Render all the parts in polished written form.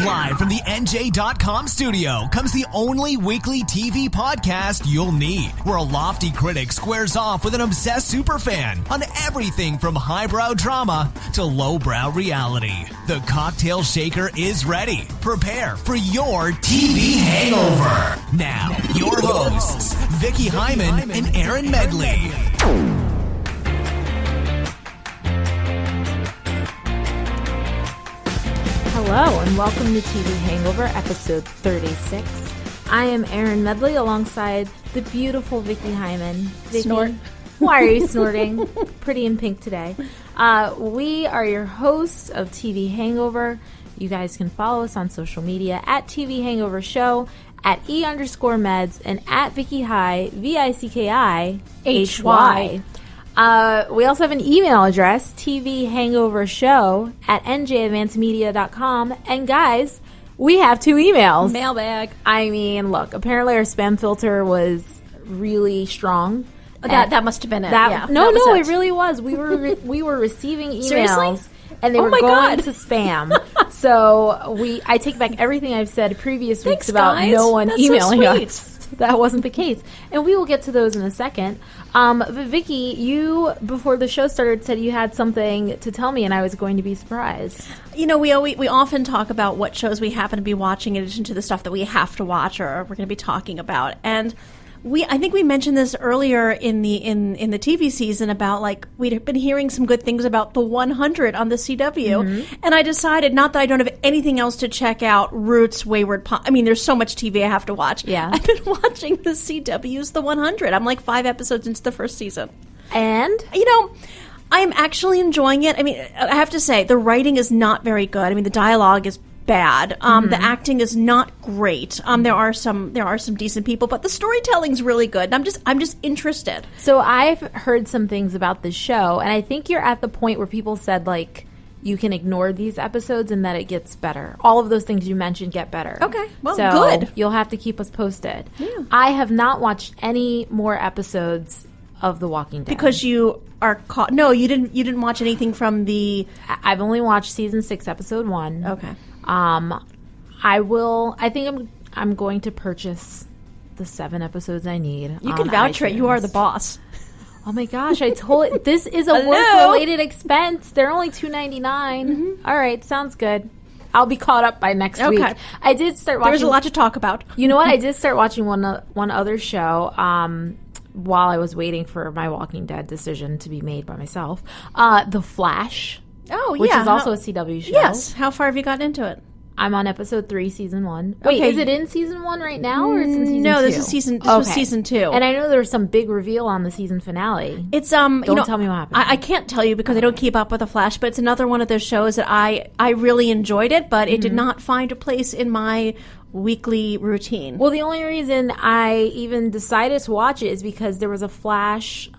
Live from the NJ.com studio comes the only weekly TV podcast you'll need, where a lofty critic squares off with an obsessed superfan on everything from highbrow drama to lowbrow reality. The cocktail shaker is ready. Prepare for your TV hangover. Now, your hosts, Vicki Hyman and Erin Medley. Hello and welcome to TV Hangover, episode 36. I am Erin Medley alongside the beautiful Vicki Hyman. Vicki, Snort. Why are you snorting? Pretty in pink today. We are your hosts of TV Hangover. You guys can follow us on social media at TV Hangover Show, at E_meds, and at Vicki High, VICKIHY. We also have an email address, tvhangovershow at NJ.com. And guys, we have 2 emails. Mailbag. I mean, look, apparently our spam filter was really strong. That must have been it. No, it really was. We were receiving emails. Seriously? And they were going to spam. So I take back everything I've said previous weeks about guys. no one That's emailing so sweet. us. That wasn't the case. And we will get to those in a second. But Vicki, you, before the show started, said you had something to tell me, and I was going to be surprised. You know, we often talk about what shows we happen to be watching in addition to the stuff that we have to watch or we're going to be talking about. And I think we mentioned this earlier in the TV season about, like, we'd been hearing some good things about the 100 on the CW, and I decided, not that I don't have anything else to check out, Roots, Wayward Pines. I mean, there's so much TV I have to watch. Yeah, I've been watching the CW's The 100. I'm like 5 episodes into the first season, and you know, I am actually enjoying it. I mean, I have to say, the writing is not very good. I mean, the dialogue is bad. The acting is not great. There are some decent people, but the storytelling's really good. And I'm just interested. So I've heard some things about this show, and I think you're at the point where people said, like, you can ignore these episodes and that it gets better. All of those things you mentioned get better. Okay, well, so good. You'll have to keep us posted. Yeah. I have not watched any more episodes of The Walking Dead Because you are caught. No, you didn't watch anything from the. I've only watched season 6, episode 1. Okay. I think I'm going to purchase the 7 episodes I need. You can vouch for it. You are the boss. Oh my gosh! I told it. This is a work-related expense. They're only $2.99. All right, sounds good. I'll be caught up by next week. I did start watching. There's a lot to talk about. You know what? I did start watching one other show while I was waiting for my Walking Dead decision to be made by myself. The Flash. Oh, yeah. Which is also a CW show. Yes. How far have you gotten into it? I'm on episode 3, season 1. Wait, is it in season 1 right now, or it's in season 2? No, this was season 2. And I know there was some big reveal on the season finale. It's Don't tell me what happened. I can't tell you because I don't keep up with The Flash, but it's another one of those shows that I really enjoyed it, but it did not find a place in my weekly routine. Well, the only reason I even decided to watch it is because there was a Flash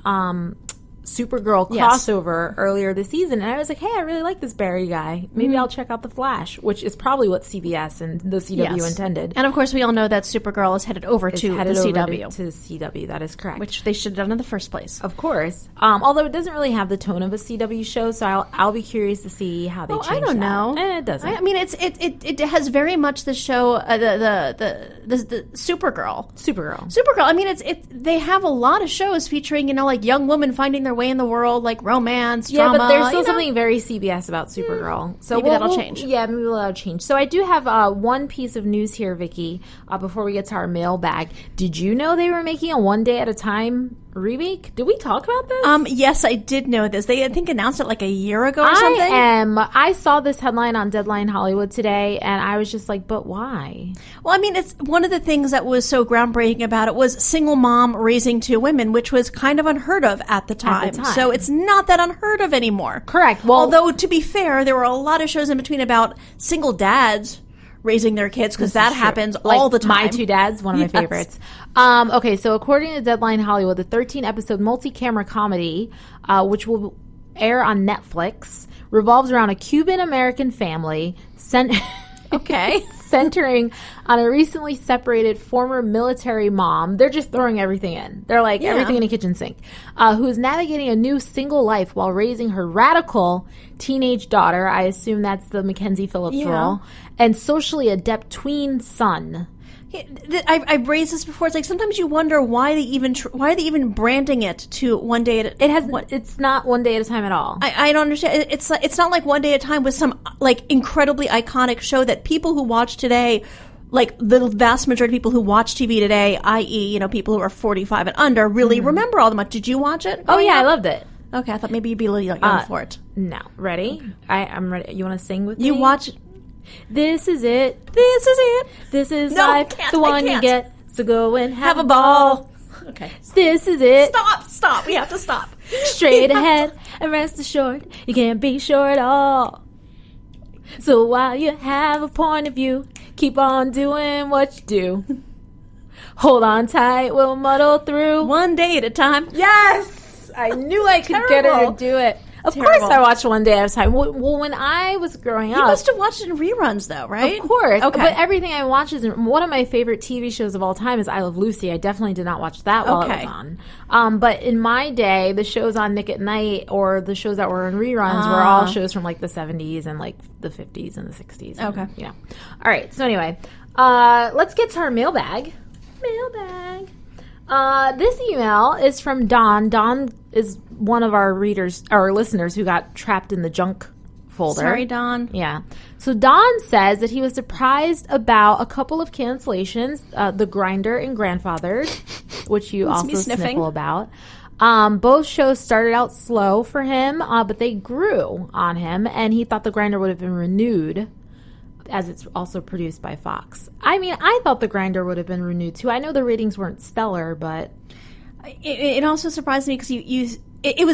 Supergirl crossover earlier this season, and I was like, hey, I really like this Barry guy. Maybe I'll check out The Flash, which is probably what CBS and the CW intended. And of course, we all know that Supergirl is headed over to the CW. To CW, that is correct. Which they should have done in the first place. Of course. Although it doesn't really have the tone of a CW show, so I'll be curious to see how they change that. I don't know. It doesn't. I mean, it has very much the show, the Supergirl. Supergirl. I mean, they have a lot of shows featuring, like, young women finding their way in the world, like romance, drama. Yeah, but there's still something very CBS about Supergirl. So maybe that'll change. Yeah, maybe that'll change. So I do have one piece of news here, Vicki, before we get to our mailbag. Did you know they were making a One Day at a Time remake? Did we talk about this? Yes, I did know this. They, I think, announced it like a year ago or something. I saw this headline on Deadline Hollywood today, and I was just like, but why? Well, I mean, it's one of the things that was so groundbreaking about it was single mom raising 2 women, which was kind of unheard of at the time. So it's not that unheard of anymore. Correct. Well, although, to be fair, there were a lot of shows in between about single dads raising their kids, because that happens all the time. My Two Dads, one of my favorites. Okay, so according to Deadline Hollywood, the 13-episode multi-camera comedy, which will air on Netflix, revolves around a Cuban-American family sent... Okay. centering on a recently separated former military mom. They're just throwing everything in. They're like everything in a kitchen sink. Who is navigating a new single life while raising her radical teenage daughter. I assume that's the Mackenzie Phillips role. And socially adept tween son. I've raised this before. It's like sometimes you wonder why they even branding it to One Day at a It's not One Day at a Time at all. I don't understand. It's not like One Day at a Time with some like incredibly iconic show that people who watch today, like the vast majority of people who watch TV today, i.e., people who are 45 and under, really remember all the much. Did you watch it? Oh yeah, I loved it. Okay, I thought maybe you'd be a little young for it. No, ready? I'm ready. You want to sing with me? You watch. This is it. This is it. This is life. The one you get. So go and have a ball. Okay. This is it. Stop. We have to stop. Straight ahead and rest assured. You can't be sure at all. So while you have a point of view, keep on doing what you do. Hold on tight. We'll muddle through. One day at a time. Yes! I knew I could get her to do it. Of course I watched One Day at a Time. Well, when I was growing up... You must have watched it in reruns, though, right? Of course. Okay. But everything I watch is... One of my favorite TV shows of all time is I Love Lucy. I definitely did not watch that while it was on. But in my day, the shows on Nick at Night or the shows that were in reruns were all shows from like the 70s and like the 50s and the 60s. Okay. And, all right. So anyway, let's get to our mailbag. This email is from Don. Don is one of our listeners who got trapped in the junk folder. Sorry, Don. Yeah. So Don says that he was surprised about a couple of cancellations, The Grinder and Grandfathered, which you also sniffle about. Both shows started out slow for him, but they grew on him, and he thought The Grinder would have been renewed, as it's also produced by Fox. I mean, I thought The Grinder would have been renewed too. I know the ratings weren't stellar, but it also surprised me because it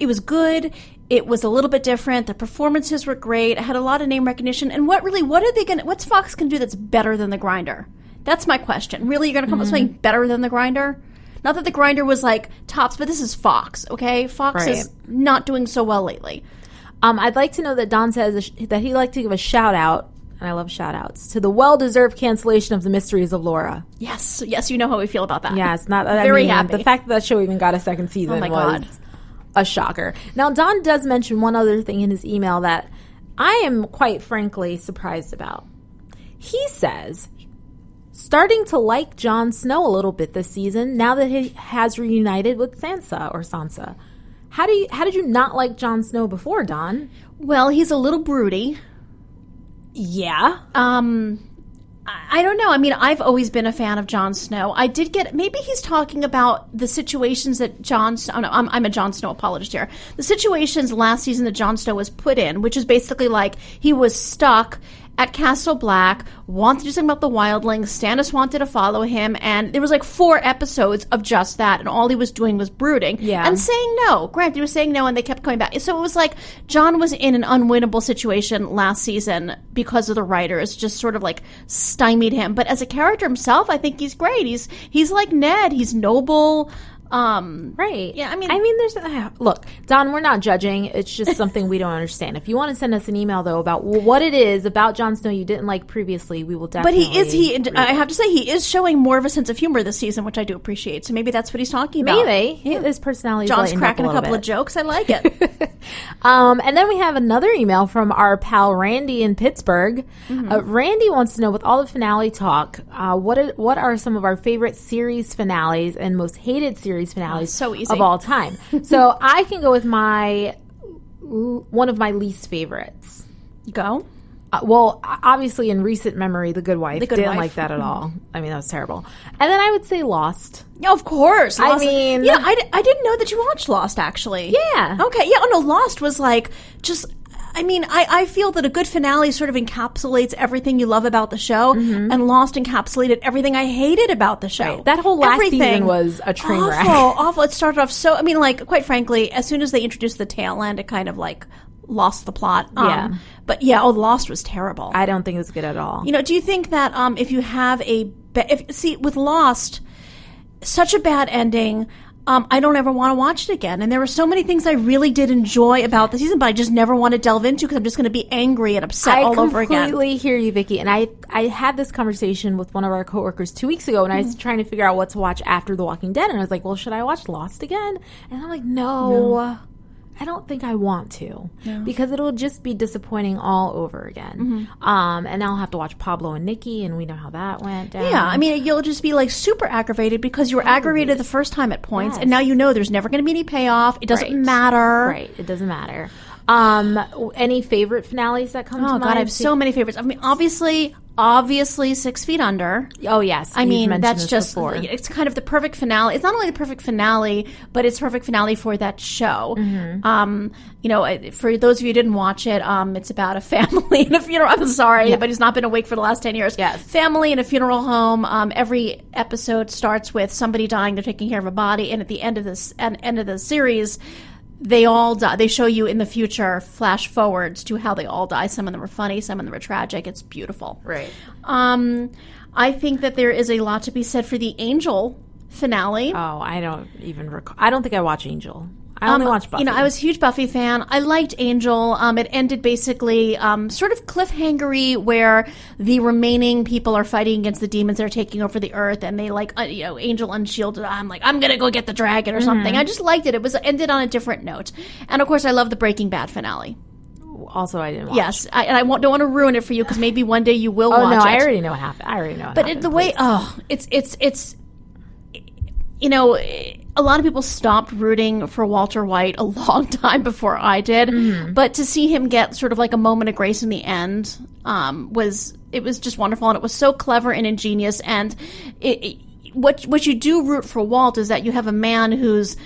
was good. It was a little bit different. The performances were great. It had a lot of name recognition. And what's Fox gonna do that's better than The Grinder? That's my question. Really, you're gonna come up with something better than The Grinder? Not that The Grinder was like tops, but this is Fox. Okay, Fox is not doing so well lately. I'd like to know that Don says that he'd like to give a shout out. And I love shout-outs to the well-deserved cancellation of The Mysteries of Laura. Yes, you know how we feel about that. Yeah, it's not... Very happy. The fact that show even got a second season was a shocker. Now, Don does mention one other thing in his email that I am quite frankly surprised about. He says, starting to like Jon Snow a little bit this season now that he has reunited with Sansa. How did you not like Jon Snow before, Don? Well, he's a little broody. Yeah. I don't know. I mean, I've always been a fan of Jon Snow. I did get... Maybe he's talking about the situations that I'm a Jon Snow apologist here. The situations last season that Jon Snow was put in, which is basically like he was stuck at Castle Black, wanted to do something about the wildlings, Stannis wanted to follow him, and there was like 4 episodes of just that, and all he was doing was brooding and saying no. Granted, he was saying no, and they kept coming back. So it was like Jon was in an unwinnable situation last season because of the writers, just sort of like stymied him. But as a character himself, I think he's great. He's like Ned. He's noble. Right. Yeah, I mean, there's look, Don, we're not judging. It's just something we don't understand. If you want to send us an email though about what it is about Jon Snow you didn't like previously, we will definitely. But I have to say he is showing more of a sense of humor this season, which I do appreciate. So maybe that's what he's talking about. Maybe his personality. John's cracking a couple of jokes. I like it. And then we have another email from our pal Randy in Pittsburgh. Randy wants to know, with all the finale talk, what are some of our favorite series finales and most hated series finales of all time? So I can go with one of my least favorites. Go. Well, obviously in recent memory, The Good Wife. Didn't like that at all. I mean, that was terrible. And then I would say Lost. Yeah, of course. Lost. I mean... Yeah, I didn't know that you watched Lost, actually. Yeah. Okay, yeah. Oh, no, Lost was like just... I mean, I feel that a good finale sort of encapsulates everything you love about the show, and Lost encapsulated everything I hated about the show. Right. That whole last season was a train wreck. Awful. It started off so... I mean, like, quite frankly, as soon as they introduced the tail end, it kind of, like, lost the plot. But, yeah, Lost was terrible. I don't think it was good at all. You know, do you think that if you have with Lost, such a bad ending... I don't ever want to watch it again. And there were so many things I really did enjoy about the season, but I just never want to delve into because I'm just going to be angry and upset all over again. I completely hear you, Vicki. And I had this conversation with one of our coworkers 2 weeks ago, and I was trying to figure out what to watch after The Walking Dead. And I was like, well, should I watch Lost again? And I'm like, no. I don't think I want to because it'll just be disappointing all over again. And I'll have to watch Pablo and Nikki, and we know how that went down. Yeah, I mean, you'll just be like super aggravated because you were aggravated the first time at points, and now you know there's never going to be any payoff. It doesn't matter. Right, it doesn't matter. Any favorite finales that come to mind? Oh, God, I have so many favorites. I mean, obviously 6 Feet Under. Oh, yes. I mean, that's just, before. It's kind of the perfect finale. It's not only the perfect finale, but it's perfect finale for that show. For those of you who didn't watch it, it's about a family in a funeral. I'm sorry, but he's not been awake for the last 10 years. Yes. Family in a funeral home. Every episode starts with somebody dying, they're taking care of a body, and at the end of the series, they all die. They show you in the future flash forwards to how they all die. Some of them are funny, some of them are tragic. It's beautiful. Right. I think that there is a lot to be said for the Angel finale. Oh, I don't even recall. I don't think I watch Angel. I only watch Buffy. I was a huge Buffy fan. I liked Angel. It ended basically sort of cliffhangery where the remaining people are fighting against the demons that are taking over the earth, and they Angel unshielded. I'm like, I'm going to go get the dragon or something. I just liked it. It was ended on a different note. And, of course, I love the Breaking Bad finale. Also, I didn't watch. Yes, I don't want to ruin it for you because maybe one day you will watch it. Oh, no, I already know what happened. But the way, it's a lot of people stopped rooting for Walter White a long time before I did, but to see him get sort of like a moment of grace in the end was just wonderful, and it was so clever and ingenious. And what you do root for Walt is that you have a man whose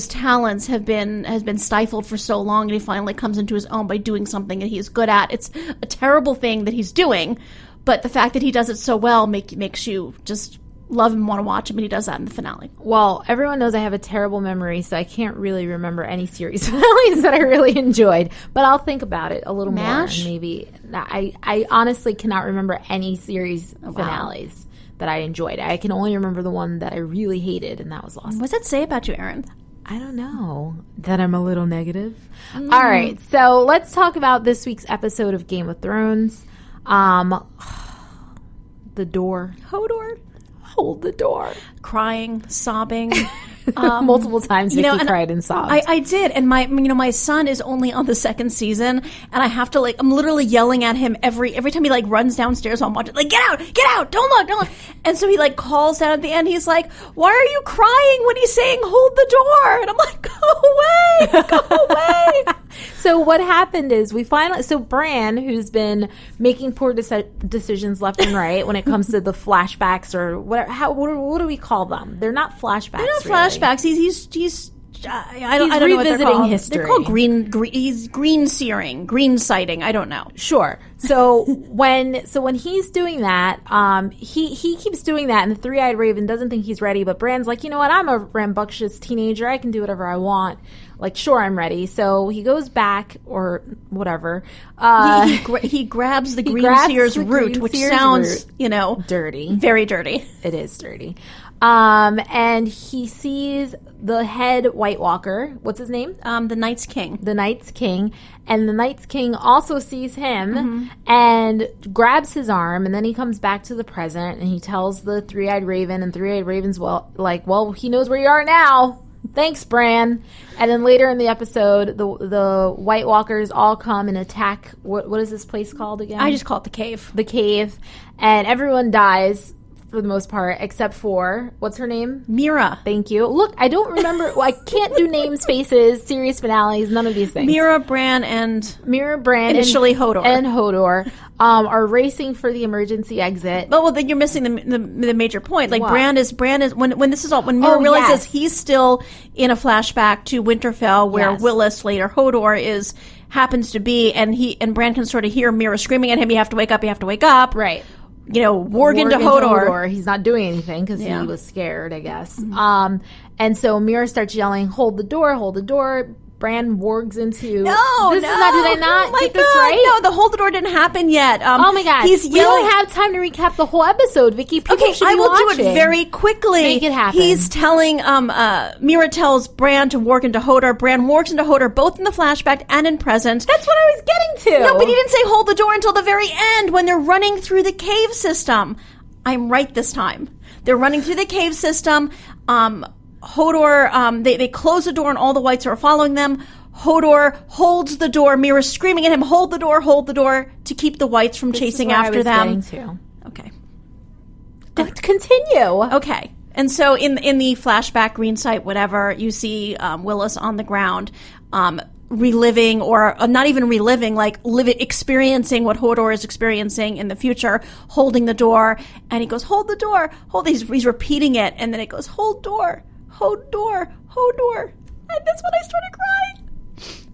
talents has been stifled for so long, and he finally comes into his own by doing something that he's good at. It's a terrible thing that he's doing, but the fact that he does it so well makes you just love him and want to watch him, and he does that in the finale. Well, everyone knows I have a terrible memory, so I can't really remember any series finales that I really enjoyed, but I'll think about it a little more. And maybe I honestly cannot remember any series finales that I enjoyed. I can only remember the one that I really hated, and that was Lost. What does that say about you, Erin? I don't know. That I'm a little negative. All right, so let's talk about this week's episode of Game of Thrones. The door. Hodor. Hold the door. Crying, sobbing. Multiple times Vicki cried and sobbed. I did, and my son is only on the second season, and I have to I'm literally yelling at him every time he runs downstairs while I'm watching, get out, don't look. And so he calls down at the end. He's like, why are you crying when he's saying hold the door? And I'm like, go away. So what happened is Bran, who's been making poor decisions left and right when it comes to the flashbacks or whatever. What do we call them? They're not flashbacks. They're not flashbacks. He's I don't know what they're called. History. They're called green searing, green sighting. I don't know. Sure. So when he's doing that, he keeps doing that, and the three-eyed raven doesn't think he's ready. But Bran's like, you know what? I'm a rambunctious teenager. I can do whatever I want. Sure, I'm ready. So he goes back or whatever. He grabs the green seer's root, which sounds dirty, very dirty. It is dirty. And he sees the head White Walker. What's his name? The Night's King. The Night's King. And the Night's King also sees him and grabs his arm, and then he comes back to the present, and he tells the three-eyed raven, and three-eyed raven's well, he knows where you are now. Thanks, Bran. And then later in the episode, the White Walkers all come and attack. What is this place called again? I just call it the cave. The cave. And everyone dies for the most part, except for, what's her name? Mira. Thank you. Look, I don't remember. I can't do names, faces, series finales, none of these things. Mira, Bran, initially Hodor. And Hodor are racing for the emergency exit. Well, then you're missing the major point. Bran is when this is all, when Mira realizes he's still in a flashback to Winterfell, where Willis, later Hodor, happens to be, and Bran can sort of hear Mira screaming at him, you have to wake up. Right. Warg into Hodor. He's not doing anything because he was scared, I guess. And so Mira starts yelling, hold the door. Bran wargs into. Did I not get this right? No, the hold the door didn't happen yet. Oh my God. He's we don't have time to recap the whole episode, Vicki. People should be I will watching. do it very quickly. Make it happen. He's telling, Mira tells Bran to warg into Hodor. Bran wargs into Hodor, both in the flashback and in present. That's what I was getting to. No, but he didn't say hold the door until the very end when they're running through the cave system. I'm right this time. They're running through the cave system. Hodor, they close the door and all the whites are following them. Hodor holds the door. Mira's screaming at him, hold the door, to keep the whites from chasing after them. Okay. Continue. Okay. And so in the flashback, green site, whatever, you see Willis on the ground, reliving, or not even reliving, like experiencing what Hodor is experiencing in the future, holding the door, and he goes, hold the door, he's repeating it, and then it goes, hold door, hold door, hold door. And that's when I started crying.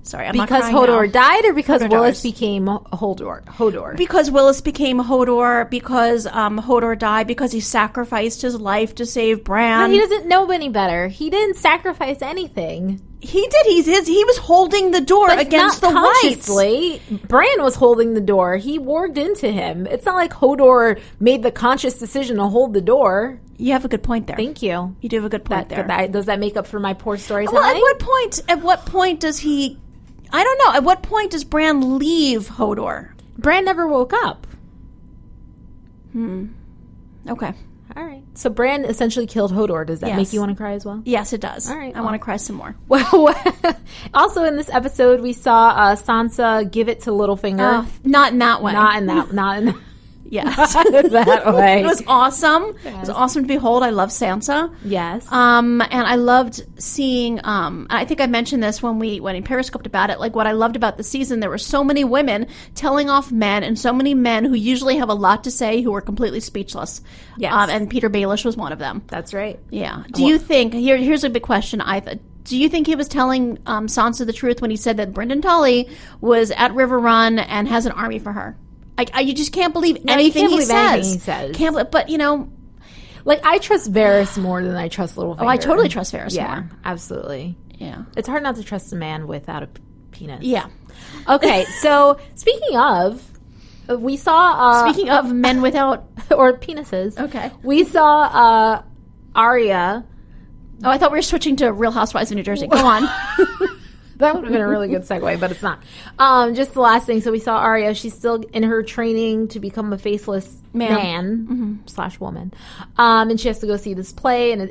Sorry, I'm not crying because Hodor died, or because Hodor Willis dies. became Hodor? Because Willis became Hodor, because Hodor died, because he sacrificed his life to save Bran. But he doesn't know any better. He didn't sacrifice anything. He did. He was holding the door against the whites. Bran was holding the door. He warged into him. It's not like Hodor made the conscious decision to hold the door. You have a good point there. Thank you. You do have a good point there. Does that make up for my poor storytelling? Well, at what point does he... I don't know. At what point does Bran leave Hodor? Bran never woke up. Okay. All right. So Bran essentially killed Hodor. Does that make you want to cry as well? Yes, it does. All right. I want to cry some more. Well, also in this episode, we saw Sansa give it to Littlefinger. Not in that way. Not in that. Yes. that way. It was awesome. Yes. It was awesome to behold. I love Sansa. Yes. And I loved seeing, I think I mentioned this when we periscoped about it, like what I loved about the season, there were so many women telling off men, and so many men who usually have a lot to say who were completely speechless. Yes. And Peter Baelish was one of them. That's right. Yeah. Do you think, here's a big question, do you think he was telling Sansa the truth when he said that Brynden Tully was at River Run and has an army for her? You just can't believe anything he says. But like, I trust Varys more than I trust Littlefinger. Oh, I totally trust Varys more. Yeah, absolutely. Yeah. It's hard not to trust a man without a penis. Yeah. Okay, so speaking of, we saw... speaking of men without... or penises. Okay. We saw Arya... Oh, I thought we were switching to Real Housewives of New Jersey. Go on. That would have been a really good segue, but it's not. Just the last thing. So we saw Arya. She's still in her training to become a faceless man / woman. And she has to go see this play, and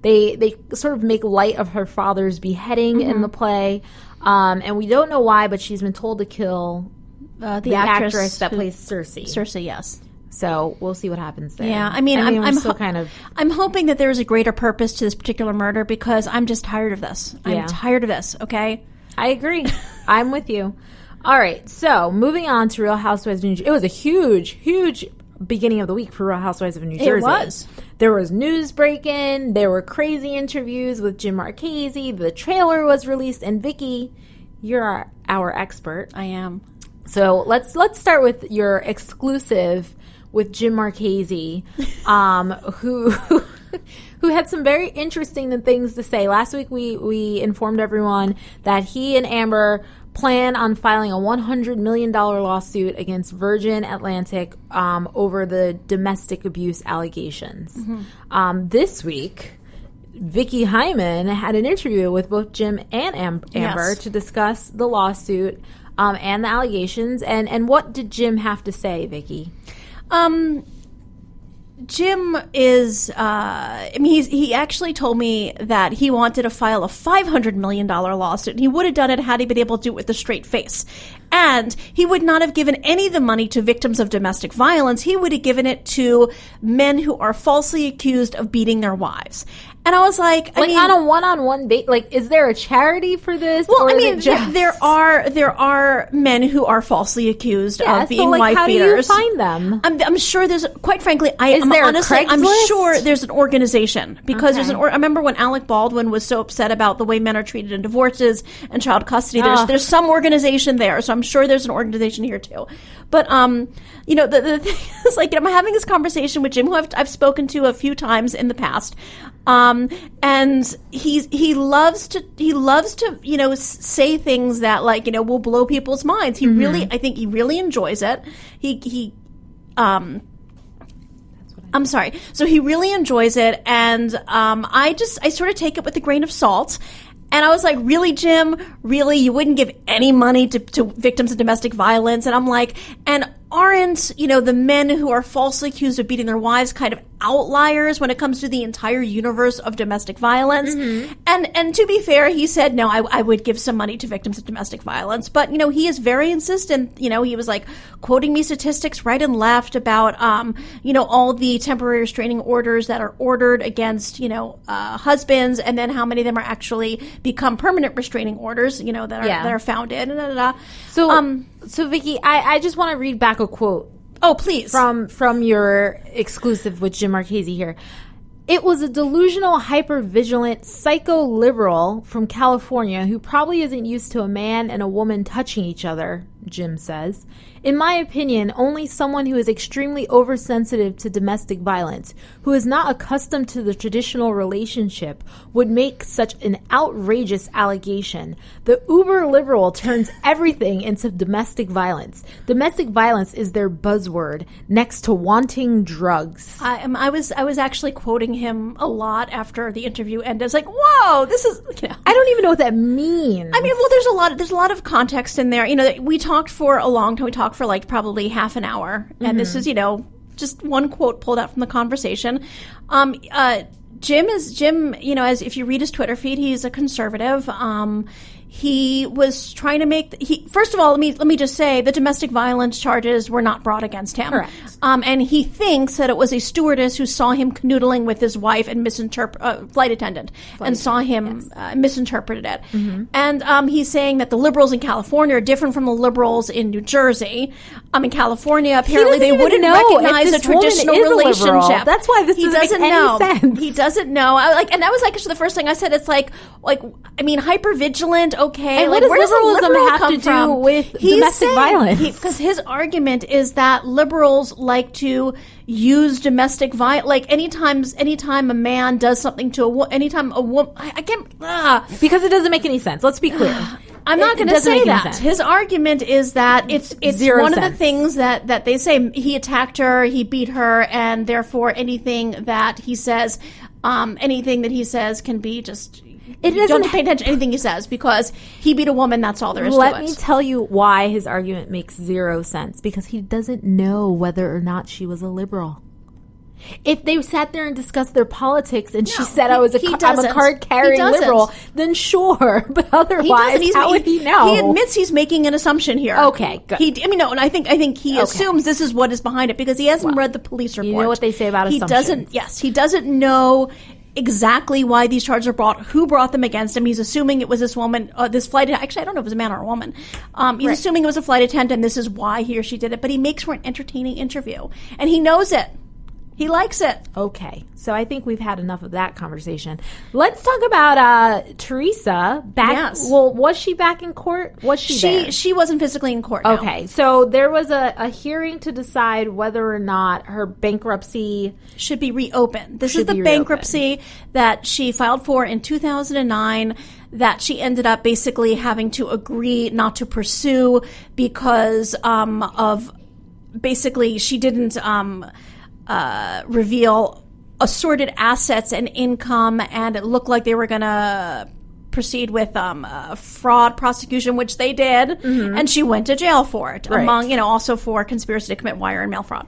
they sort of make light of her father's beheading in the play. And we don't know why, but she's been told to kill the actress that plays Cersei. Cersei, yes. So we'll see what happens there. Yeah, I mean I'm still kind of... I'm hoping that there is a greater purpose to this particular murder, because I'm just tired of this. I'm tired of this, okay? I agree. I'm with you. All right, so moving on to Real Housewives of New Jersey. It was a huge, huge beginning of the week for Real Housewives of New Jersey. It was. There was news breaking. There were crazy interviews with Jim Marchese. The trailer was released. And Vicki, you're our expert. I am. So let's start with your exclusive with Jim Marchese, who had some very interesting things to say. Last week we informed everyone that he and Amber plan on filing a $100 million lawsuit against Virgin Atlantic over the domestic abuse allegations. This week, Vicki Hyman had an interview with both Jim and Amber to discuss the lawsuit and the allegations. And what did Jim have to say, Vicki? Jim is, he actually told me that he wanted to file a $500 million lawsuit, and he would have done it had he been able to do it with a straight face. And he would not have given any of the money to victims of domestic violence. He would have given it to men who are falsely accused of beating their wives. And I was like, I mean, on a one-on-one basis, like, is there a charity for this? Well, or I mean, is it just... there are men who are falsely accused of being wife how beaters. How do you find them? I'm sure there's, quite frankly, I'm sure there's an organization, because there's I remember when Alec Baldwin was so upset about the way men are treated in divorces and child custody. There's some organization there, so I'm sure there's an organization here too. But the thing is, like, I'm having this conversation with Jim, who I've spoken to a few times in the past, And he loves to say things that will blow people's minds. I think he really enjoys it. I'm sorry. So he really enjoys it, and I sort of take it with a grain of salt. And I was like, really, Jim? Really? You wouldn't give any money to victims of domestic violence? And I'm like, and aren't, the men who are falsely accused of beating their wives kind of outliers when it comes to the entire universe of domestic violence? Mm-hmm. And to be fair, he said, no, I would give some money to victims of domestic violence. But, he is very insistent. He was like quoting me statistics right and left about, all the temporary restraining orders that are ordered against, husbands, and then how many of them are actually become permanent restraining orders, that are found in. So Vicki, I just want to read back a quote. Oh, please. From your exclusive with Jim Marchese here. It was a delusional, hyper-vigilant, psycho-liberal from California who probably isn't used to a man and a woman touching each other, Jim says. In my opinion, only someone who is extremely oversensitive to domestic violence, who is not accustomed to the traditional relationship, would make such an outrageous allegation. The uber-liberal turns everything into domestic violence. Domestic violence is their buzzword, next to wanting drugs. I was actually quoting him a lot after the interview ended. I was like, whoa, this is... I don't even know what that means. I mean, well, there's a lot of context in there. We talked for a long time. We talked for probably half an hour. And this is, just one quote pulled out from the conversation. Jim, as if you read his Twitter feed, he's a conservative. He was trying to make first of all, let me just say the domestic violence charges were not brought against him. Correct. And he thinks that it was a stewardess who saw him canoodling with his wife and flight attendant, saw him misinterpreted it. Mm-hmm. And he's saying that the liberals in California are different from the liberals in New Jersey. In California, apparently they wouldn't recognize a traditional relationship. That's why this doesn't make any sense. He doesn't know. And that was actually the first thing I said. It's hypervigilant. Okay, and what does liberalism have to do with domestic violence? Because his argument is that liberals like to use domestic violence. Anytime a man does something to a woman, anytime a woman, I can't. Because it doesn't make any sense. Let's be clear. I'm not going to say that. His argument is that it's one of the things that they say. He attacked her, he beat her, and therefore anything that he says can be just. You don't pay attention to anything he says because he beat a woman. That's all there is to it. Let me tell you why his argument makes zero sense. Because he doesn't know whether or not she was a liberal. If they sat there and discussed their politics and she said I'm a card-carrying liberal, then sure. But otherwise, how would he know? He admits he's making an assumption here. Okay, good. And I think he assumes this is what is behind it because he hasn't read the police report. You know what they say about assumptions. He doesn't know exactly why these charges are brought, who brought them against him. He's assuming it was this woman, this flight. Actually, I don't know if it was a man or a woman. He's assuming it was a flight attendant, and this is why he or she did it. But he makes for an entertaining interview, and he knows it. He likes it. Okay. So I think we've had enough of that conversation. Let's talk about Teresa. Yes. Well, was she back in court? Was she there? She wasn't physically in court, no. Okay. So there was a hearing to decide whether or not her bankruptcy should be reopened. This is the bankruptcy that she filed for in 2009 that she ended up basically having to agree not to pursue because of basically she didn't reveal assorted assets and income, and it looked like they were going to proceed with fraud prosecution, which they did, and she went to jail for it, also for conspiracy to commit wire and mail fraud.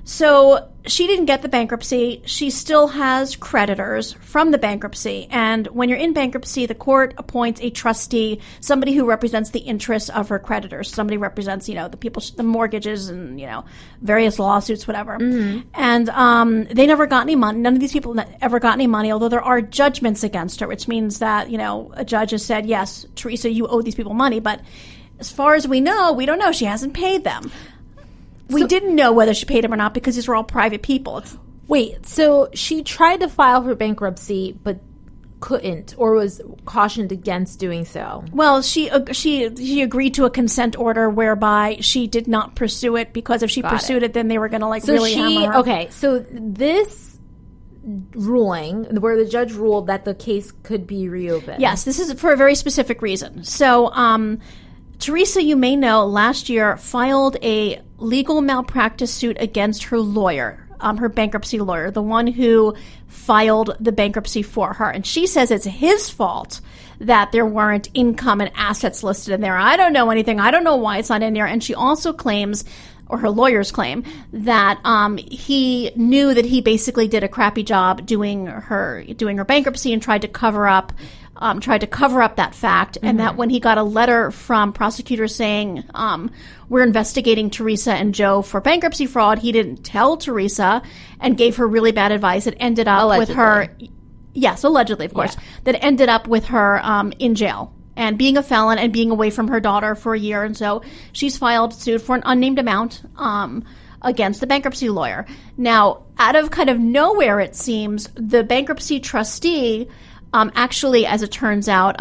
So she didn't get the bankruptcy. She still has creditors from the bankruptcy. And when you're in bankruptcy, the court appoints a trustee, somebody who represents the interests of her creditors. Somebody represents, the people, the mortgages and, various lawsuits, whatever. Mm-hmm. And they never got any money. None of these people ever got any money, although there are judgments against her, which means that, a judge has said, yes, Teresa, you owe these people money. But as far as we know, we don't know. She hasn't paid them. We didn't know whether she paid him or not because these were all private people. Wait, so she tried to file for bankruptcy but couldn't or was cautioned against doing so? Well, she agreed to a consent order whereby she did not pursue it because if she pursued it, then they were going to really hammer her. Okay, so this ruling where the judge ruled that the case could be reopened. Yes, this is for a very specific reason. So, Teresa, you may know, last year filed a legal malpractice suit against her lawyer, her bankruptcy lawyer, the one who filed the bankruptcy for her. And she says it's his fault that there weren't income and assets listed in there. I don't know anything. I don't know why it's not in there. And she also claims, or her lawyers claim, that he knew that he basically did a crappy job doing her bankruptcy and tried to cover up that fact, and that when he got a letter from prosecutors saying, we're investigating Teresa and Joe for bankruptcy fraud, he didn't tell Teresa and gave her really bad advice. It ended up with her, yes, allegedly, of course, that ended up with her in jail and being a felon and being away from her daughter for a year. And so she's filed suit for an unnamed amount against the bankruptcy lawyer. Now, out of kind of nowhere, it seems, the bankruptcy trustee actually, as it turns out,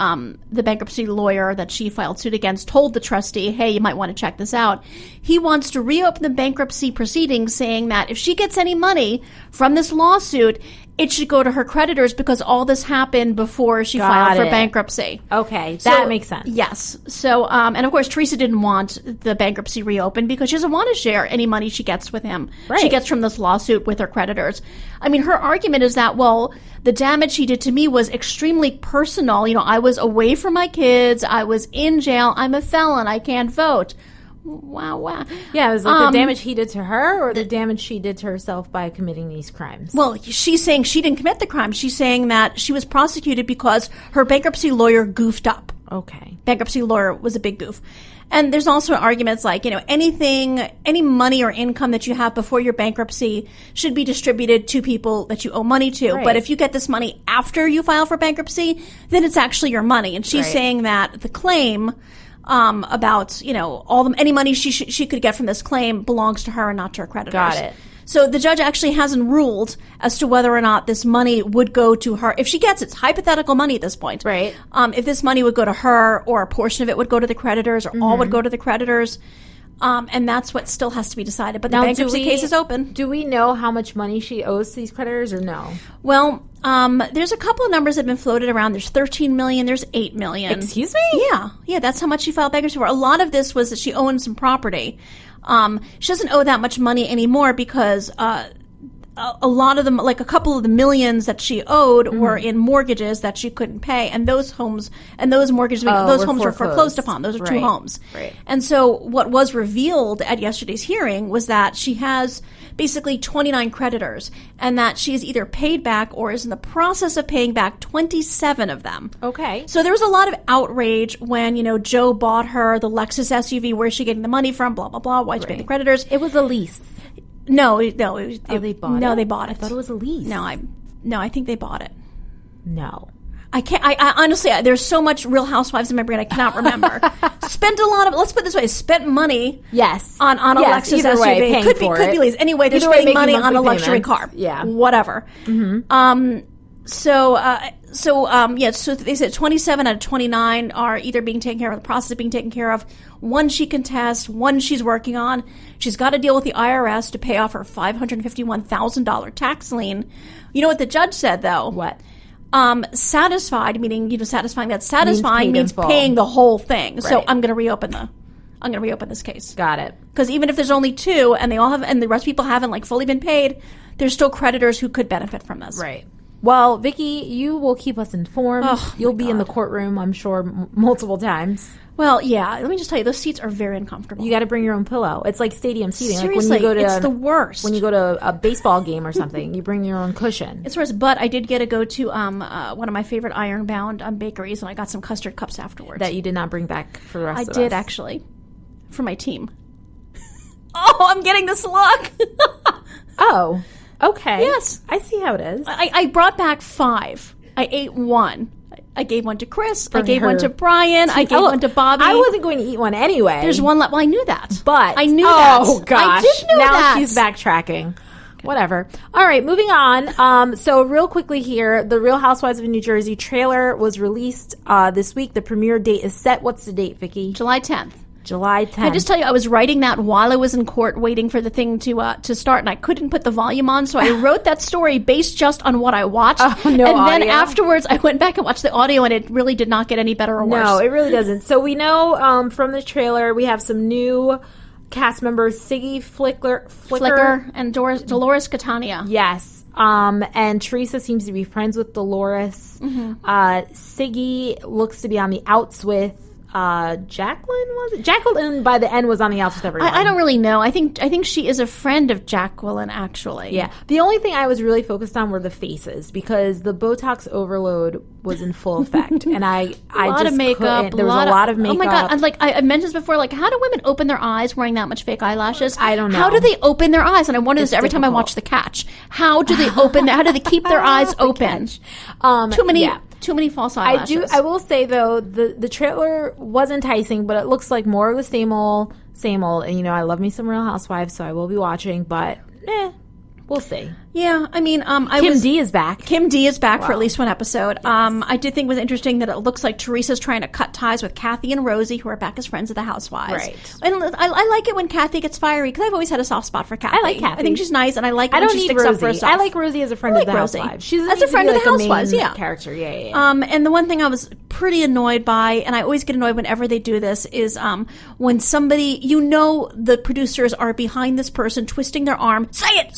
the bankruptcy lawyer that she filed suit against told the trustee, hey, you might want to check this out. He wants to reopen the bankruptcy proceedings, saying that if she gets any money from this lawsuit, it should go to her creditors because all this happened before she filed for bankruptcy. Okay, that makes sense. Yes. So, and of course, Teresa didn't want the bankruptcy reopened because she doesn't want to share any money she gets with him. Right. She gets from this lawsuit with her creditors. I mean, her argument is that, well, the damage he did to me was extremely personal. You know, I was away from my kids. I was in jail. I'm a felon. I can't vote. Wow. Yeah, it was like the damage he did to her or the damage she did to herself by committing these crimes? Well, she's saying she didn't commit the crime. She's saying that she was prosecuted because her bankruptcy lawyer goofed up. Okay. Bankruptcy lawyer was a big goof. And there's also arguments like, you know, any money or income that you have before your bankruptcy should be distributed to people that you owe money to. Right. But if you get this money after you file for bankruptcy, then it's actually your money. And she's saying that the claim about, you know, any money she could get from this claim belongs to her and not to her creditors. Got it. So the judge actually hasn't ruled as to whether or not this money would go to her. If she gets it's hypothetical money at this point. Right. If this money would go to her or a portion of it would go to the creditors or all would go to the creditors. And that's what still has to be decided. But the bankruptcy case is open. Do we know how much money she owes to these creditors or no? Well, there's a couple of numbers that have been floated around. There's $13 million. There's $8 million. Excuse me? Yeah, that's how much she filed bankruptcy for. A lot of this was that she owned some property. She doesn't owe that much money anymore because a lot of them, like a couple of the millions that she owed were in mortgages that she couldn't pay. And those homes and those mortgages, those homes were foreclosed upon. Those are two homes. Right. And so what was revealed at yesterday's hearing was that she has basically 29 creditors and that she is either paid back or is in the process of paying back 27 of them. Okay. So there was a lot of outrage when, you know, Joe bought her the Lexus SUV. Where's she getting the money from? Blah, blah, blah. Why'd she pay the creditors? It was a lease. No, they bought it. I thought it was a lease. No, I think they bought it. No. I honestly, there's so much Real Housewives in my brain, I cannot remember. Let's put it this way, spent money. Yes. On a Lexus SUV. Way, could be lease. Anyway, they're spending money on a luxury car. Yeah. Whatever. Mm-hmm. So they said 27 out of 29 are either being taken care of, the process of being taken care of. One she contests, one she's working on. She's got to deal with the IRS to pay off her $551,000 tax lien. You know what the judge said, though? What? Satisfied, meaning, you know, satisfying means paying the whole thing. Right. So I'm going to reopen this case. Got it. Because even if there's only two and the rest of people haven't like fully been paid, there's still creditors who could benefit from this. Right. Well, Vicki, you will keep us informed. You'll be in the courtroom, I'm sure, multiple times. Well, yeah. Let me just tell you, those seats are very uncomfortable. You got to bring your own pillow. It's like stadium seating. Seriously, like when you go to, it's the worst. When you go to a baseball game or something, you bring your own cushion. It's worse. But I did get to go to one of my favorite Ironbound bakeries, and I got some custard cups afterwards. That you did not bring back for the rest of us. I did, actually. For my team. Oh, I'm getting this look. Oh, okay. Yes. I see how it is. I brought back 5. I ate 1. I gave one to Chris. I gave one to Brian. I gave one to Bobby. I wasn't going to eat one anyway. There's one left. Well, I knew that. But I knew that. Oh, gosh. I did know now that. Now she's backtracking. Whatever. All right, moving on. So real quickly here, the Real Housewives of New Jersey trailer was released this week. The premiere date is set. What's the date, Vicki? July 10th. July 10th. I just tell you, I was writing that while I was in court waiting for the thing to start, and I couldn't put the volume on, so I wrote that story based just on what I watched. Then afterwards, I went back and watched the audio, and it really did not get any better or worse. No, it really doesn't. So we know from the trailer, we have some new cast members, Siggy Flicker and Dolores Catania. Yes. And Teresa seems to be friends with Dolores. Siggy looks to be on the outs with Jacqueline, was it? Jacqueline by the end was on the outs with everyone. I don't really know. I think she is a friend of Jacqueline, actually. Yeah. The only thing I was really focused on were the faces because the Botox overload was in full effect, and I just lot of makeup. There was a lot of makeup. Oh my god! And I mentioned this before. Like, how do women open their eyes wearing that much fake eyelashes? I don't know. How do they open their eyes? And I wonder this every time I watch The Catch. How do they open? How do they keep their eyes open? Too many. Yeah. Too many false eyelashes. I will say though, the trailer was enticing, but it looks like more of the same old. And I love me some Real Housewives, so I will be watching. But we'll see. Yeah, I mean, Kim D is back. Kim D is back for at least one episode. Yes. I did think it was interesting that it looks like Teresa's trying to cut ties with Kathy and Rosie, who are back as friends of the Housewives. Right. And I like it when Kathy gets fiery, because I've always had a soft spot for Kathy. I like Kathy. I think she's nice, and I like when she sticks up for herself. I like Rosie as a friend of the Housewives. She's as a friend of the Housewives, yeah. Character, yeah. And the one thing I was pretty annoyed by, and I always get annoyed whenever they do this, is when somebody, the producers are behind this person twisting their arm, say it,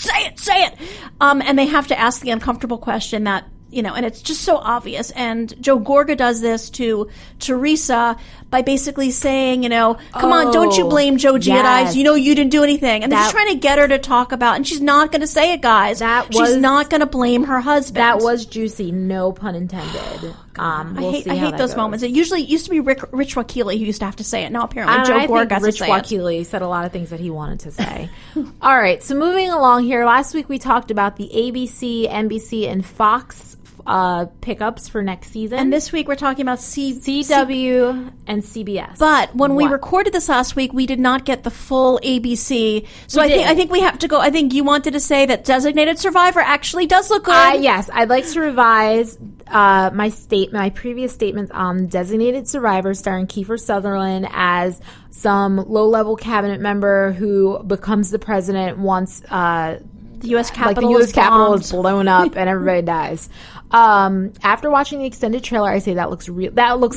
and they have to ask the uncomfortable question that, and it's just so obvious. And Joe Gorga does this to Teresa by basically saying, come on, don't you blame Joe Giudice. You didn't do anything. And they're just trying to get her to talk about, and she's not going to say it, guys. She's not going to blame her husband. That was juicy, no pun intended. I hate those moments. It used to be Rich Wakili who used to have to say it. Now apparently Joe Gorga has to say it. Rich Wakili said a lot of things that he wanted to say. All right, so moving along here. Last week we talked about the ABC, NBC, and Fox pickups for next season. And this week we're talking about CW and CBS. But when we recorded this last week, we did not get the full ABC. So I think we have to go. I think you wanted to say that Designated Survivor actually does look good. Yes, I'd like to revise my previous statement on Designated Survivor starring Kiefer Sutherland as some low-level cabinet member who becomes the president once the U.S. Capitol, the U.S. Capitol is blown up and everybody dies. After watching the extended trailer, I say that looks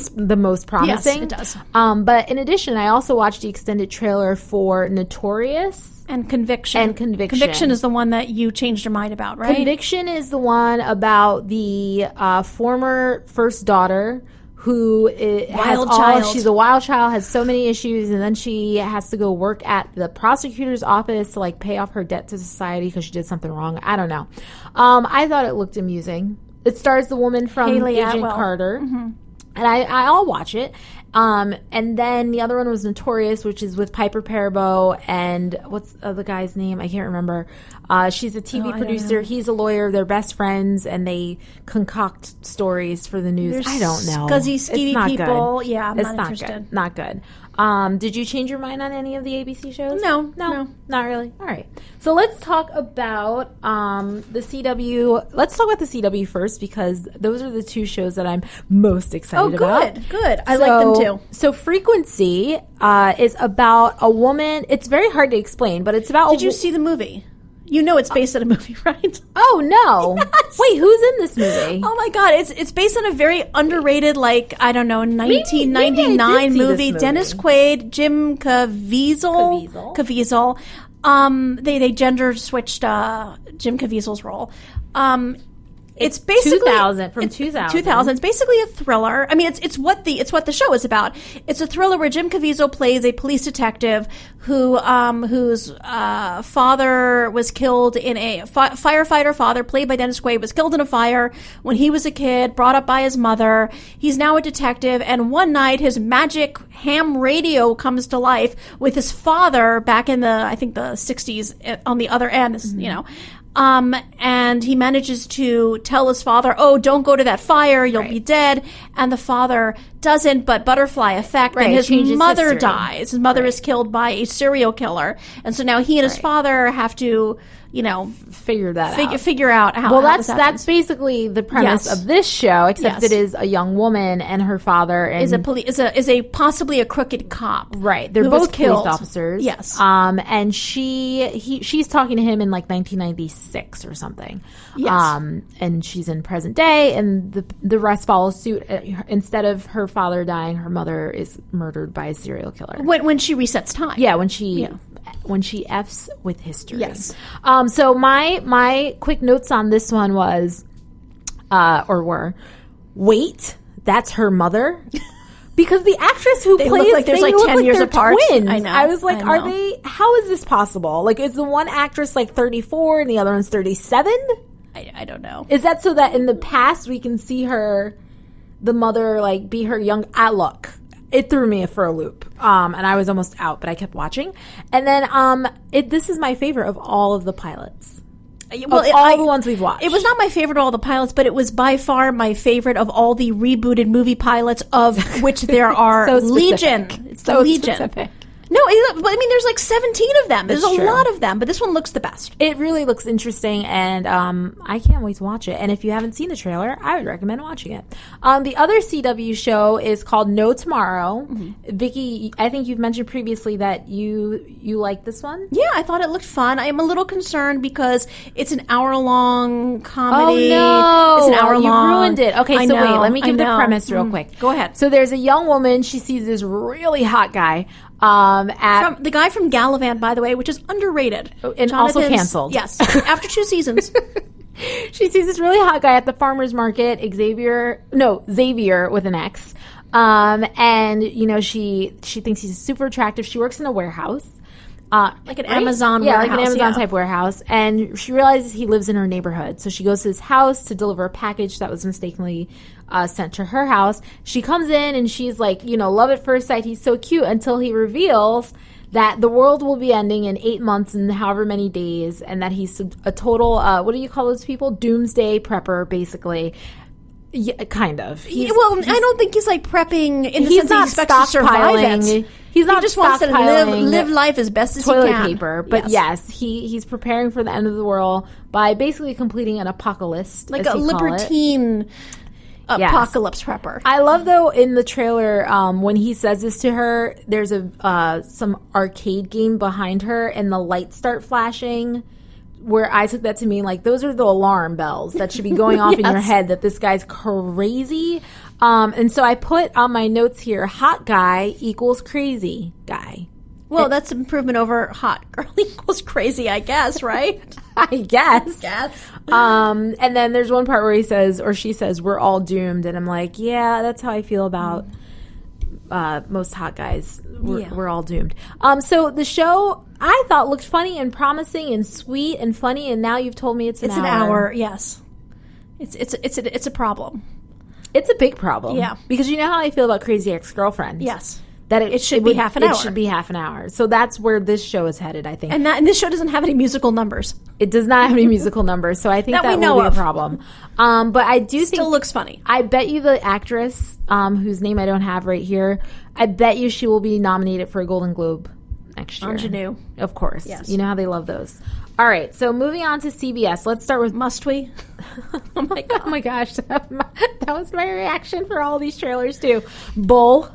the most promising. Yes, it does. But in addition, I also watched the extended trailer for Notorious. And Conviction. Conviction is the one that you changed your mind about, right? Conviction is the one about the former first daughter who she's a wild child, has so many issues, and then she has to go work at the prosecutor's office to pay off her debt to society because she did something wrong. I don't know. I thought it looked amusing. It stars the woman from Haley Agent Atwell. Carter. Mm-hmm. And I'll watch it. And then the other one was Notorious, which is with Piper Perabo and what's the guy's name? I can't remember. She's a TV producer. He's a lawyer. They're best friends, and they concoct stories for the news. I don't know. Scuzzy, skeevy people. Good. Yeah, I'm not interested. Good. Not good. Did you change your mind on any of the ABC shows? No, not really. All right. So let's talk about the CW. Let's talk about the CW first because those are the two shows that I'm most excited about. Good. I like them too. So Frequency is about a woman. It's very hard to explain, but it's about. Did you see the movie? You know it's based on a movie, right? Oh, no. Yes. Wait, who's in this movie? Oh, my God. It's based on a very underrated, 1999 movie. Dennis Quaid, Jim Caviezel. They gender switched Jim Caviezel's role. It's basically 2000. It's basically a thriller. I mean, it's what the show is about. It's a thriller where Jim Caviezel plays a police detective whose father was killed in a firefighter. Father, played by Dennis Quaid, was killed in a fire when he was a kid. Brought up by his mother. He's now a detective, and one night his magic ham radio comes to life with his father back in the 60s on the other end. Mm-hmm. And he manages to tell his father, "Oh, don't go to that fire, you'll be dead." And the father doesn't, but butterfly effect, and his mother dies. His mother is killed by a serial killer. And so now he and his father have to, figure out how. Well, that's basically the premise of this show, except it is a young woman and her father is a possibly a crooked cop. Right. They're both police officers. Yes. And she's talking to him in like 1996 or something. Yes. And she's in present day, and the rest follow suit. Instead of her father dying, her mother is murdered by a serial killer. When she resets time. Yeah, when she F's with history. Yes. So my quick notes on this one was, wait, that's her mother? Because the actress who plays, look like there's like 10 years apart. Twins. I know. I was like, how is this possible? Like, is the one actress like 34 and the other one's 37? I don't know. Is that so that in the past we can see the mother, like, be her young, look. It threw me for a loop, and I was almost out, but I kept watching. And then this is my favorite of all of the pilots. All the ones we've watched. It was not my favorite of all the pilots, but it was by far my favorite of all the rebooted movie pilots, of which there are so legion. It's so legion. Specific. No, there's like 17 of them. There's a lot of them, but this one looks the best. It really looks interesting, and I can't wait to watch it. And if you haven't seen the trailer, I would recommend watching it. The other CW show is called No Tomorrow. Mm-hmm. Vicki, I think you've mentioned previously that you like this one. Yeah, I thought it looked fun. I am a little concerned because it's an hour-long comedy. Oh, no. It's an hour-long. You ruined it. Okay, wait, let me give the premise real quick. Go ahead. So there's a young woman. She sees this really hot guy. From the guy from Gallivant, by the way, which is underrated and also canceled. Yes, after 2 seasons. She sees this really hot guy at the farmer's market, Xavier with an X. And she thinks he's super attractive. She works in a warehouse. Like an Amazon warehouse. Yeah, like an Amazon type warehouse. And she realizes he lives in her neighborhood. So she goes to his house to deliver a package that was mistakenly sent to her house. She comes in and she's like, love at first sight. He's so cute, until he reveals that the world will be ending in 8 months and however many days. And that he's a total, what do you call those people? Doomsday prepper, basically. Yeah, kind of. I don't think he's like prepping in the sense that he expects to survive it. He just wants to live life as best as he can. Toilet paper. But yes, he's preparing for the end of the world by basically completing an apocalypse. Like a libertine apocalypse prepper. I love, though, in the trailer, when he says this to her, there's some arcade game behind her and the lights start flashing. Where I took that to mean, like, those are the alarm bells that should be going off in your head that this guy's crazy. And so I put on my notes here, hot guy equals crazy guy. Well, that's an improvement over hot girl equals crazy, I guess, right? I guess. And then there's one part where she says, we're all doomed. And I'm like, yeah, that's how I feel about most hot guys. We're all doomed. So the show, I thought, looked funny and promising and sweet and funny, and now you've told me it's an hour. It's an hour, yes. It's a problem. It's a big problem. Yeah. Because you know how I feel about Crazy Ex-Girlfriend? Yes. That it should be half an hour. It should be half an hour. So that's where this show is headed, I think. And this show doesn't have any musical numbers. It does not have any musical numbers, so I think that will be a problem. But I do think... Still looks funny. I bet you the actress, whose name I don't have right here, I bet you she will be nominated for a Golden Globe next year. Ingenue. Of course. Yes. You know how they love those. All right, so moving on to CBS. Let's start with... Must we? Oh my gosh. That was my reaction for all these trailers, too. Bull.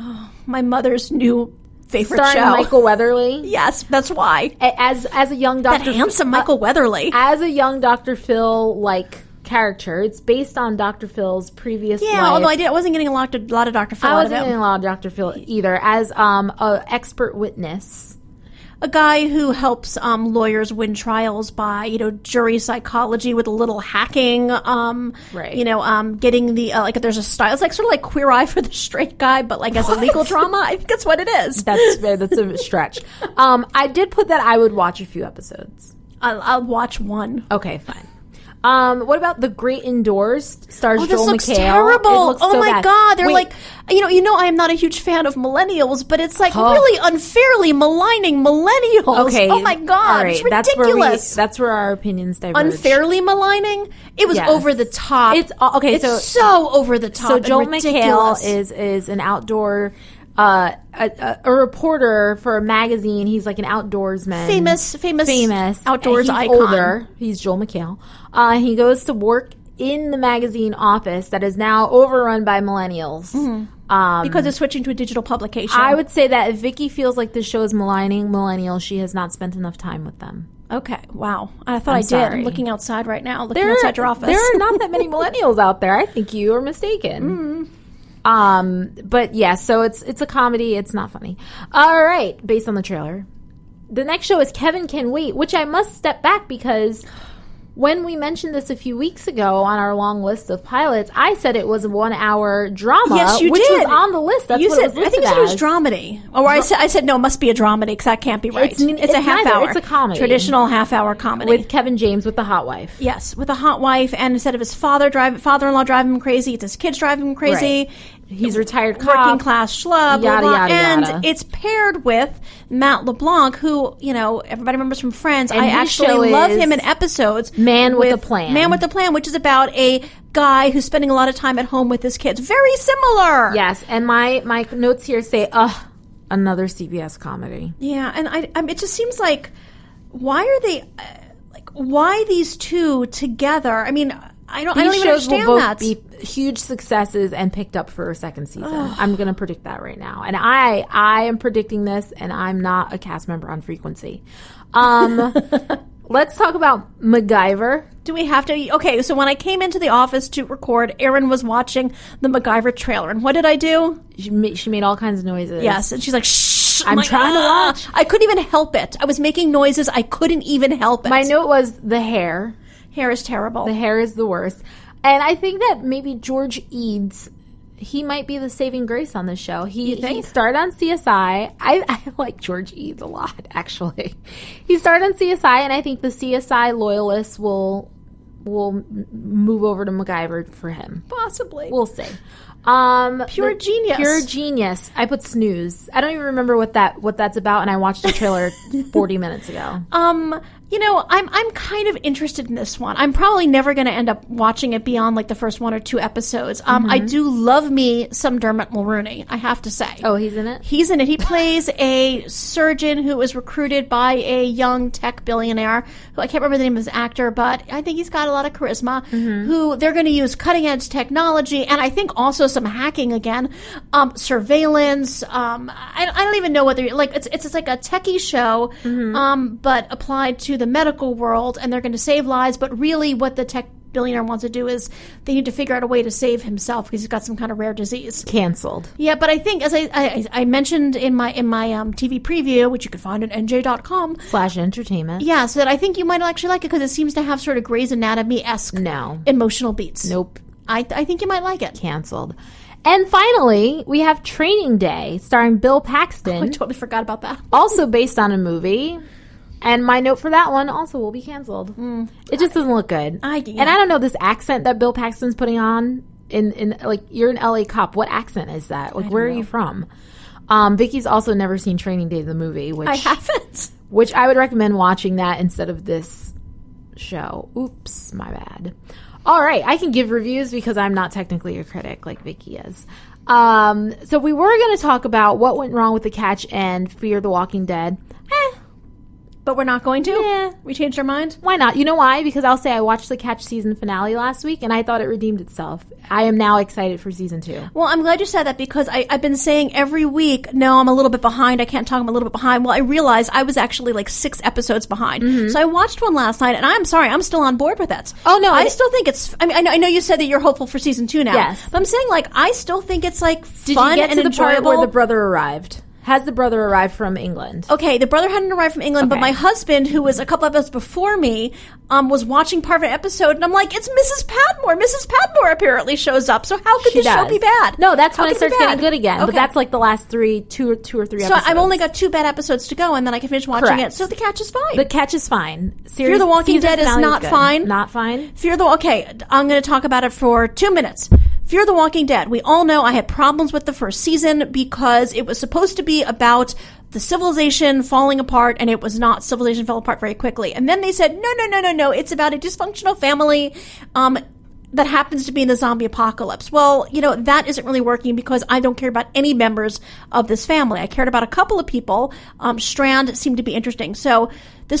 Oh, my mother's new favorite starring show. Michael Weatherly. Yes, that's why. As a young Dr. That handsome Michael Weatherly. As a young Dr. Phil, character. It's based on Dr. Phil's previous life. Although I wasn't getting a lot of Dr. Phil out of him. I wasn't getting a lot of Dr. Phil either. As an expert witness. A guy who helps lawyers win trials by, jury psychology with a little hacking. Right. Getting the, there's a style. It's sort of like Queer Eye for the Straight Guy, but as a legal drama. I think that's what it is. That's a stretch. I did put that I would watch a few episodes. I'll watch one. Okay, fine. What about The Great Indoors? Stars Joel looks McHale. terrible. It looks so my bad. God. They're Wait. like, I am not a huge fan of millennials, but it's like really unfairly maligning millennials. Okay. Oh my God. All right. It's ridiculous. That's where our opinions diverge. Unfairly maligning? It was over the top. It's okay. It's so over the top. So Joel and ridiculous. McHale is an outdoor, a reporter for a magazine. He's like an outdoorsman, famous outdoors he's icon. Older. He's Joel McHale. He goes to work in the magazine office that is now overrun by millennials. Because it's switching to a digital publication. I would say that if Vicki feels like this show is maligning millennials, she has not spent enough time with them. Okay, wow. I thought I did. Sorry. I'm looking outside right now, outside your office. There are not that many millennials out there. I think you are mistaken. But yeah, so it's a comedy. It's not funny. All right, based on the trailer. The next show is Kevin Can Wait, which I must step back because when we mentioned this a few weeks ago on our long list of pilots, I said it was a 1 hour drama. Yes, you which did. was on the list. That's you what said, it was listed I think you said it was as. dramedy. Or I said no, it must be a dramedy because that can't be right. It's a half neither. hour. It's a comedy. Traditional half hour comedy. With Kevin James with the hot wife. Yes, with a hot wife, and instead of his father-in-law driving him crazy, it's his kids driving him crazy. Right. He's a retired cop. Working class schlub, Yada, blah, blah. yada, And yada. it's paired with Matt LeBlanc, who, everybody remembers from Friends. And I his show actually love is him in episodes. Man with a Plan. Man with a Plan, which is about a guy who's spending a lot of time at home with his kids. Very similar. Yes, and my notes here say, another CBS comedy. Yeah, and I it just seems like, why are they, why these two together? I mean, I don't even understand will both that. be huge successes and picked up for a second season. I'm going to predict that right now. And I am predicting this, and I'm not a cast member on Frequency. Let's talk about MacGyver. Do we have to? Okay, so when I came into the office to record, Erin was watching the MacGyver trailer. And what did I do? She made all kinds of noises. Yes, and she's like, shh. I'm trying to watch. I couldn't even help it. I was making noises. I couldn't even help it. My note was the hair. Hair is terrible. The hair is the worst. And I think that maybe George Eads, he might be the saving grace on this show. He started on CSI. I like George Eads a lot, actually. He started on CSI, and I think the CSI loyalists will move over to MacGyver for him. Possibly. We'll see. Pure genius. Pure genius. I put snooze. I don't even remember what that's about, and I watched the trailer 40 minutes ago. I'm kind of interested in this one. I'm probably never going to end up watching it beyond like the first 1 or 2 episodes. I do love me some Dermot Mulroney, I have to say. Oh, he's in it? He's in it. He plays a surgeon who was recruited by a young tech billionaire who I can't remember the name of his actor, but I think he's got a lot of charisma, who they're going to use cutting edge technology and I think also some hacking again, surveillance. I don't even know whether it's like a techie show, but applied to the medical world, and they're going to save lives. But really, what the tech billionaire wants to do is they need to figure out a way to save himself because he's got some kind of rare disease. Canceled. Yeah, but I think as I mentioned in my TV preview, which you can find at NJ.com /entertainment. Yeah, so that I think you might actually like it because it seems to have sort of Grey's Anatomy-esque emotional beats. Nope. I think you might like it. Canceled. And finally, we have Training Day, starring Bill Paxton. I totally forgot about that. Also based on a movie. And my note for that one also will be canceled. It just doesn't look good. And I don't know this accent that Bill Paxton's putting on. In like, you're an LA cop. What accent is that? Like, where are you from? Vicki's also never seen Training Day, the movie. Which I haven't. Which I would recommend watching that instead of this show. Oops, my bad. All right, I can give reviews because I'm not technically a critic like Vicki is. So we were going to talk about what went wrong with The Catch and Fear the Walking Dead. But we're not going to? Yeah. We changed our mind? Why not? You know why? Because I'll say I watched the Catch season finale last week, and I thought it redeemed itself. I am now excited for season 2. Well, I'm glad you said that because I've been saying every week, no, I'm a little bit behind. I can't talk. I'm a little bit behind. Well, I realized I was actually like 6 episodes behind. So I watched one last night, and I'm sorry, I'm still on board with it. Oh, no. I still think it's, I mean, I know you said that you're hopeful for season 2 now. Yes. But I'm saying, like, I still think it's, like, Did fun you get and to the enjoyable. part where the brother arrived? Has the brother arrived from England? Okay, the brother hadn't arrived from England, but my husband, who was a couple episodes before me, was watching part of an episode, and I'm like, it's Mrs. Padmore. Mrs. Padmore apparently shows up, so how could this show be bad? No, that's when it starts getting good again. But that's like the last two or three episodes. So I've only got 2 bad episodes to go, and then I can finish watching it. So the catch is fine. The catch is fine. Fear the Walking Dead is not fine. Not fine? Okay, I'm going to talk about it for 2 minutes. Fear the Walking Dead. We all know I had problems with the first season because it was supposed to be about the civilization falling apart, and it was not. Civilization fell apart very quickly. And then they said, no. It's about a dysfunctional family that happens to be in the zombie apocalypse. Well, that isn't really working because I don't care about any members of this family. I cared about a couple of people. Strand seemed to be interesting. So the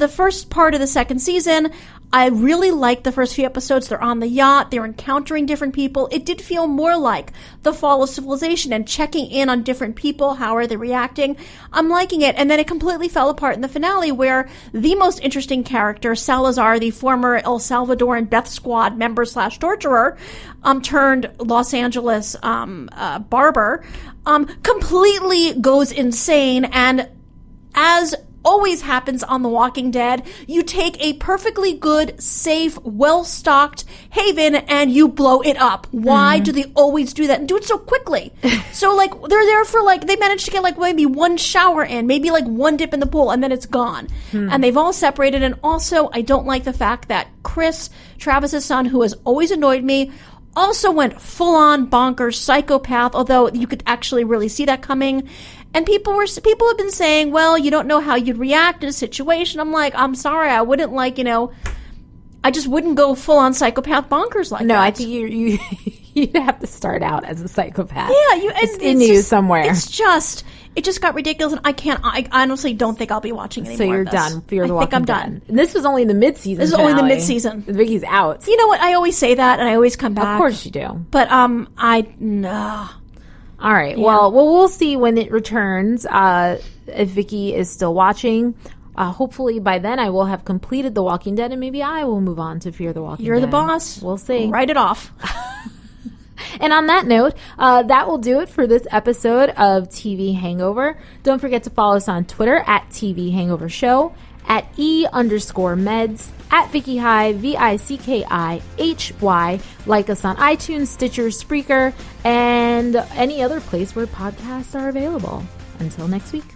first part of the second season, I really liked the first few episodes. They're on the yacht. They're encountering different people. It did feel more like the fall of civilization and checking in on different people. How are they reacting? I'm liking it. And then it completely fell apart in the finale where the most interesting character, Salazar, the former El Salvadoran death squad member / torturer, turned Los Angeles barber, completely goes insane. And as always happens on The Walking Dead, you take a perfectly good, safe, well-stocked haven and you blow it up. Why do they always do that and do it so quickly? So, they're there for, they managed to get, maybe one shower in, maybe, one dip in the pool, and then it's gone. And they've all separated. And also, I don't like the fact that Chris, Travis's son, who has always annoyed me, also went full-on bonkers psychopath, although you could actually really see that coming. And people have been saying, well, you don't know how you'd react in a situation. I'm like, I'm sorry, I wouldn't I just wouldn't go full on psychopath bonkers like that. No, I think you'd have to start out as a psychopath. Yeah, it's in you somewhere. It just got ridiculous, and I honestly don't think I'll be watching anymore. So you're done. Fear the Walking I think I'm Dead. done. And this was only the mid-season. This is only the mid-season. Vicki's out. You know what? I always say that, and I always come back. Of course you do. But no. All right. Yeah. Well, we'll see when it returns. If Vicki is still watching, hopefully by then I will have completed The Walking Dead, and maybe I will move on to Fear the Walking Dead. You're the boss. We'll see. Write it off. And on that note, that will do it for this episode of TV Hangover. Don't forget to follow us on Twitter at TV Hangover Show, at @E_meds, at Vicki Hy, VICKIHY. Like us on iTunes, Stitcher, Spreaker, and any other place where podcasts are available. Until next week.